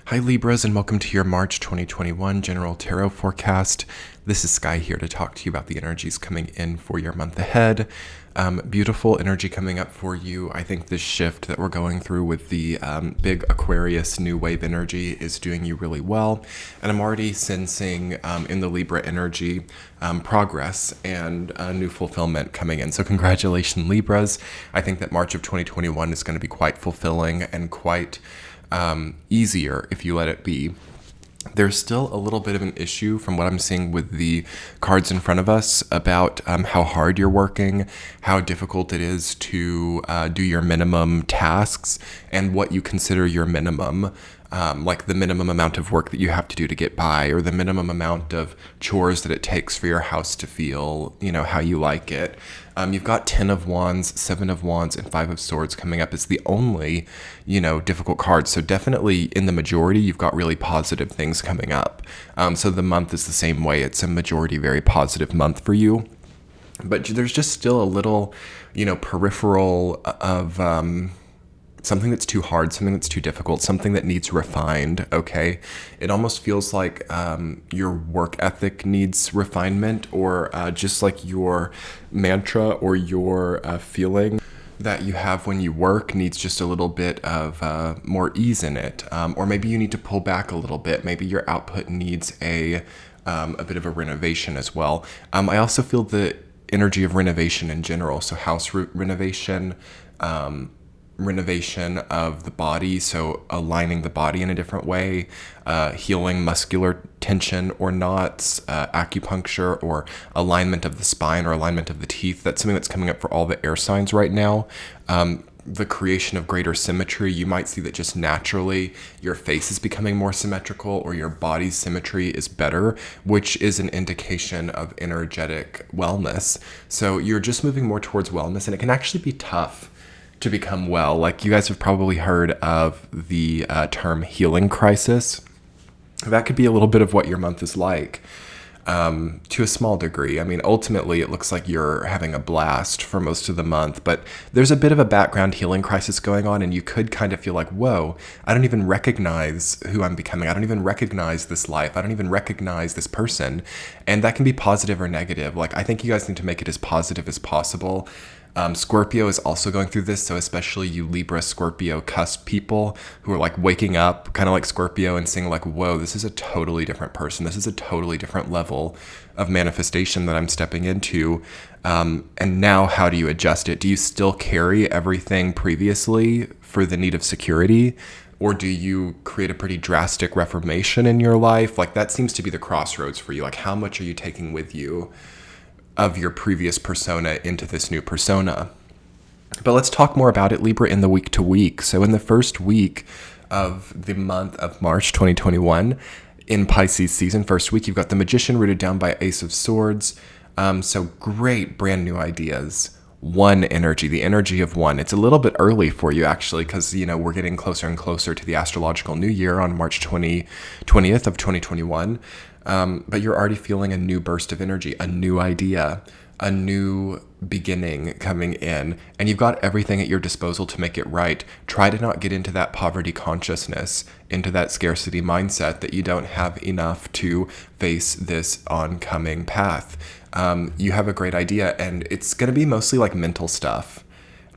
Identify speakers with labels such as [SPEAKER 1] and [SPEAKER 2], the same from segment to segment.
[SPEAKER 1] Hi Libras, and welcome to your March 2021 General Tarot Forecast. This is Sky here to talk to you about the energies coming in for your month ahead. Beautiful energy coming up for you. I think this shift that we're going through with the big Aquarius new wave energy is doing you really well. And I'm already sensing in the Libra energy progress and new fulfillment coming in. So congratulations, Libras. I think that March of 2021 is going to be quite fulfilling and quite easier if you let it be. There's still a little bit of an issue from what I'm seeing with the cards in front of us about how hard you're working, how difficult it is to do your minimum tasks, and what you consider your minimum, like the minimum amount of work that you have to do to get by, or the minimum amount of chores that it takes for your house to feel, how you like it. You've got 10 of Wands, 7 of Wands, and 5 of Swords coming up as the only, difficult cards. So definitely in the majority, you've got really positive things coming up. So the month is the same way. It's a majority very positive month for you. But there's just still a little, peripheral of something that's too hard, something that's too difficult, something that needs refined, okay? It almost feels like your work ethic needs refinement, or just like your mantra or your feeling that you have when you work needs just a little bit of more ease in it. Or maybe you need to pull back a little bit. Maybe your output needs a bit of a renovation as well. I also feel the energy of renovation in general. So house renovation, renovation of the body, so aligning the body in a different way, healing muscular tension or knots, acupuncture, or alignment of the spine or alignment of the teeth. That's something that's coming up for all the air signs right now. The creation of greater symmetry. You might see that just naturally your face is becoming more symmetrical, or your body's symmetry is better, which is an indication of energetic wellness. So you're just moving more towards wellness, and it can actually be tough to become well. Like, you guys have probably heard of the term healing crisis. That could be a little bit of what your month is like, to a small degree. I mean, ultimately, it looks like you're having a blast for most of the month, but there's a bit of a background healing crisis going on, and you could kind of feel like, whoa, I don't even recognize who I'm becoming. I don't even recognize this life. I don't even recognize this person. And that can be positive or negative. Like, I think you guys need to make it as positive as possible. Scorpio is also going through this, so especially you Libra, Scorpio cusp people who are like waking up kind of like Scorpio and saying like, whoa, this is a totally different person. This is a totally different level of manifestation that I'm stepping into. And now how do you adjust it? Do you still carry everything previously for the need of security? Or do you create a pretty drastic reformation in your life? Like, that seems to be the crossroads for you. Like, how much are you taking with you of your previous persona into this new persona? But let's talk more about it, Libra, in the week to week. So in the first week of the month of March 2021, in Pisces season, first week, you've got the Magician rooted down by Ace of Swords. So great brand new ideas. One energy, the energy of one. It's a little bit early for you, actually, because, we're getting closer and closer to the astrological new year on March 20th of 2021. But you're already feeling a new burst of energy, a new idea, a new beginning coming in, and you've got everything at your disposal to make it right. Try to not get into that poverty consciousness, into that scarcity mindset that you don't have enough to face this oncoming path. You have a great idea, and it's going to be mostly like mental stuff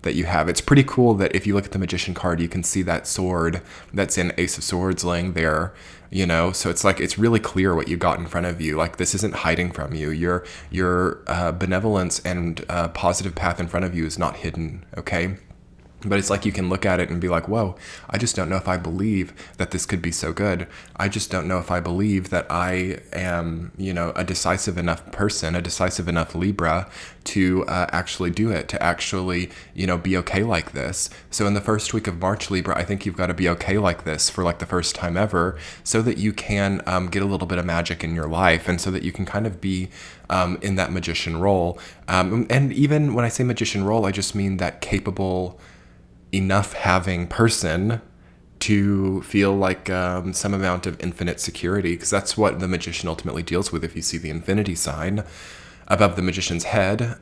[SPEAKER 1] that you have. It's pretty cool that if you look at the Magician card, you can see that sword that's in Ace of Swords laying there, so it's like, it's really clear what you got in front of you. Like, this isn't hiding from you. Your benevolence and positive path in front of you is not hidden, okay? But it's like you can look at it and be like, whoa, I just don't know if I believe that this could be so good. I just don't know if I believe that I am, a decisive enough person, a decisive enough Libra to actually do it, to actually, be okay like this. So in the first week of March, Libra, I think you've got to be okay like this for like the first time ever, so that you can get a little bit of magic in your life, and so that you can kind of be in that magician role. And even when I say magician role, I just mean that capable enough having person to feel like some amount of infinite security, because that's what the Magician ultimately deals with. If you see the infinity sign above the Magician's head,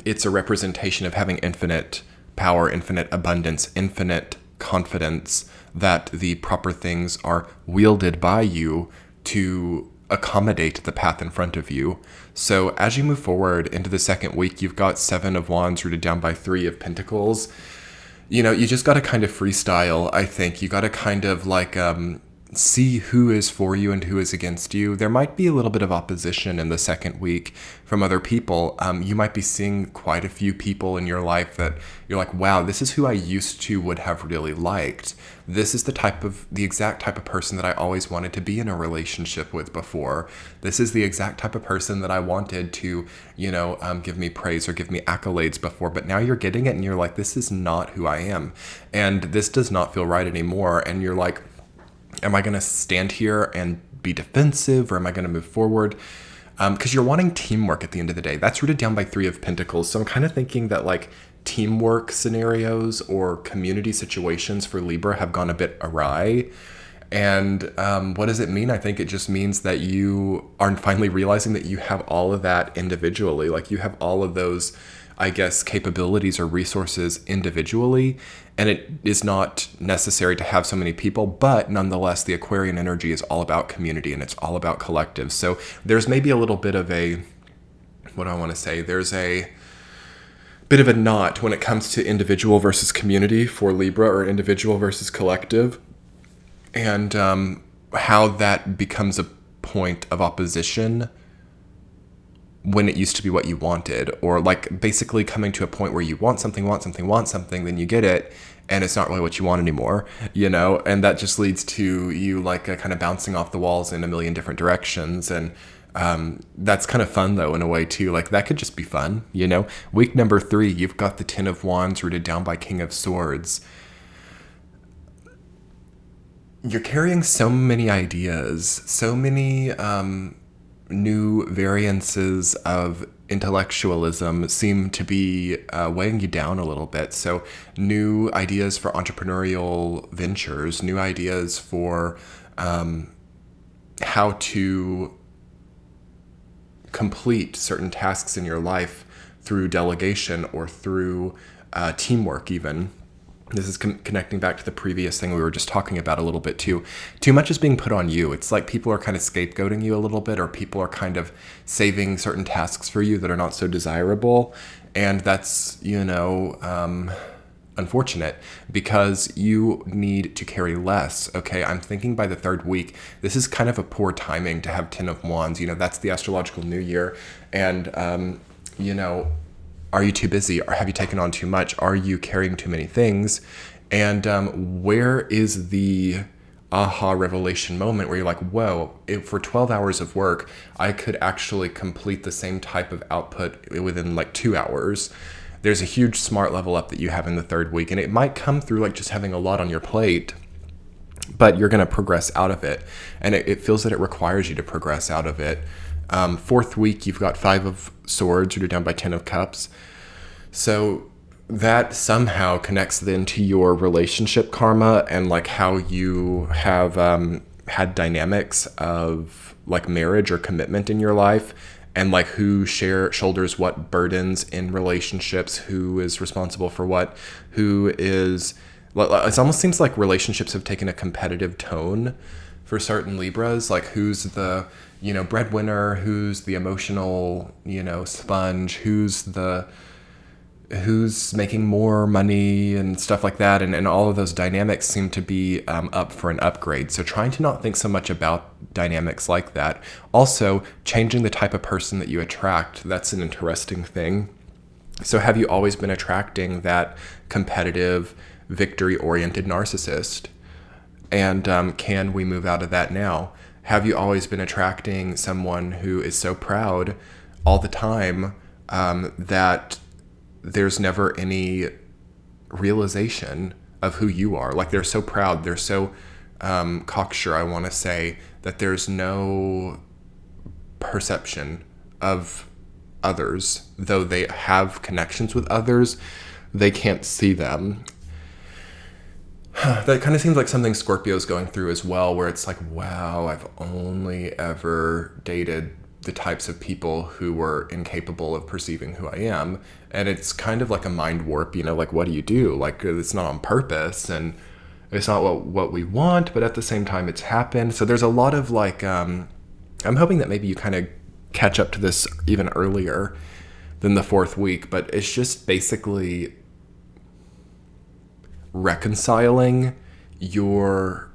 [SPEAKER 1] it's a representation of having infinite power, infinite abundance, infinite confidence that the proper things are wielded by you to accommodate the path in front of you. So as you move forward into the second week, you've got 7 of Wands rooted down by 3 of Pentacles. You know, you just got to kind of freestyle, I think. You got to kind of like see who is for you and who is against you. There might be a little bit of opposition in the second week from other people. You might be seeing quite a few people in your life that you're like, wow, this is who I used to would have really liked. This is the exact type of person that I always wanted to be in a relationship with before. This is the exact type of person that I wanted to, give me praise or give me accolades before. But now you're getting it and you're like, this is not who I am. And this does not feel right anymore. And you're like, am I going to stand here and be defensive, or am I going to move forward? Because you're wanting teamwork at the end of the day. That's rooted down by 3 of Pentacles. So I'm kind of thinking that like teamwork scenarios or community situations for Libra have gone a bit awry. And what does it mean? I think it just means that you are finally realizing that you have all of that individually. Like you have all of those, I guess, capabilities or resources individually, and it is not necessary to have so many people, but nonetheless, the Aquarian energy is all about community and it's all about collective. So there's maybe a little bit of there's a bit of a knot when it comes to individual versus community for Libra, or individual versus collective, and how that becomes a point of opposition when it used to be what you wanted, or like basically coming to a point where you want something, then you get it, and it's not really what you want anymore, and that just leads to you like kind of bouncing off the walls in a million different directions. And that's kind of fun though, in a way too. Like that could just be fun, Week number 3, you've got the 10 of Wands rooted down by King of Swords. You're carrying so many ideas, so many new variances of intellectualism seem to be weighing you down a little bit. So new ideas for entrepreneurial ventures, new ideas for how to complete certain tasks in your life through delegation or through teamwork even. This is connecting back to the previous thing we were just talking about a little bit too. Too much is being put on you. It's like people are kind of scapegoating you a little bit, or people are kind of saving certain tasks for you that are not so desirable. And that's, unfortunate, because you need to carry less. Okay, I'm thinking by the 3rd week, this is kind of a poor timing to have 10 of Wands. That's the astrological new year. And, are you too busy, or have you taken on too much? Are you carrying too many things? And where is the aha revelation moment where you're like, whoa, for 12 hours of work, I could actually complete the same type of output within like 2 hours. There's a huge smart level up that you have in the 3rd week, and it might come through like just having a lot on your plate, but you're going to progress out of it. And it feels that it requires you to progress out of it. 4th week, you've got 5 of Swords rooted down by 10 of Cups. So that somehow connects then to your relationship karma and like how you have had dynamics of like marriage or commitment in your life, and like who shoulders what burdens in relationships, who is responsible for what, it almost seems like relationships have taken a competitive tone for certain Libras, like who's the breadwinner, who's the emotional sponge, who's making more money and stuff like that, and all of those dynamics seem to be up for an upgrade. So trying to not think so much about dynamics like that. Also, changing the type of person that you attract, that's an interesting thing. So have you always been attracting that competitive, victory-oriented narcissist? And can we move out of that now? Have you always been attracting someone who is so proud all the time that there's never any realization of who you are? Like they're so proud, they're so cocksure, I want to say, that there's no perception of others. Though they have connections with others, they can't see them. That kind of seems like something Scorpio's going through as well, where it's like, wow, I've only ever dated the types of people who were incapable of perceiving who I am. And it's kind of like a mind warp, like, what do you do? Like, it's not on purpose. And it's not what we want, but at the same time it's happened. So there's a lot of like, I'm hoping that maybe you kind of catch up to this even earlier than the 4th week, but it's just basically reconciling your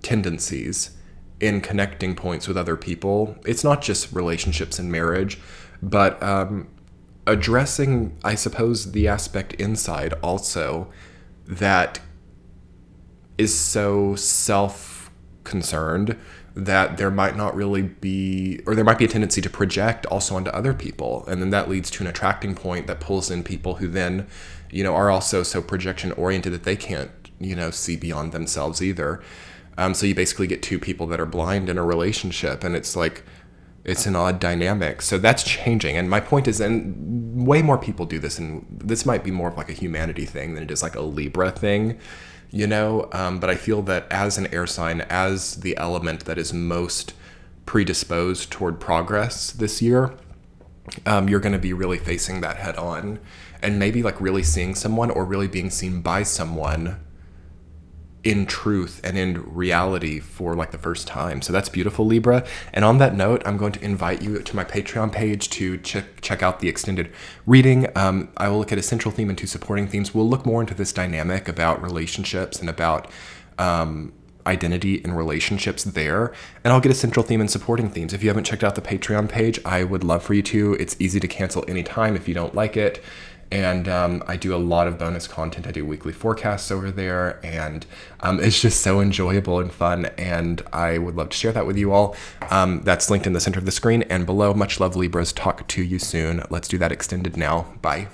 [SPEAKER 1] tendencies in connecting points with other people. It's not just relationships and marriage, but addressing, I suppose, the aspect inside also that is so self-concerned that there might not really be, or there might be a tendency to project also onto other people. And then that leads to an attracting point that pulls in people who then, are also so projection oriented that they can't, see beyond themselves either. So you basically get two people that are blind in a relationship, and it's like, it's an odd dynamic. So that's changing. And my point is, and way more people do this, and this might be more of like a humanity thing than it is like a Libra thing, but I feel that as an air sign, as the element that is most predisposed toward progress this year, you're going to be really facing that head on, and maybe like really seeing someone, or really being seen by someone in truth and in reality for like the first time. So that's beautiful, Libra. And on that note, I'm going to invite you to my Patreon page to check out the extended reading. I will look at a central theme and two supporting themes. We'll look more into this dynamic about relationships and about identity in relationships there. And I'll get a central theme and supporting themes. If you haven't checked out the Patreon page, I would love for you to. It's easy to cancel anytime if you don't like it. And I do a lot of bonus content. I do weekly forecasts over there, and it's just so enjoyable and fun, and I would love to share that with you all. That's linked in the center of the screen and below. Much love, Libras. Talk to you soon. Let's do that extended now. Bye.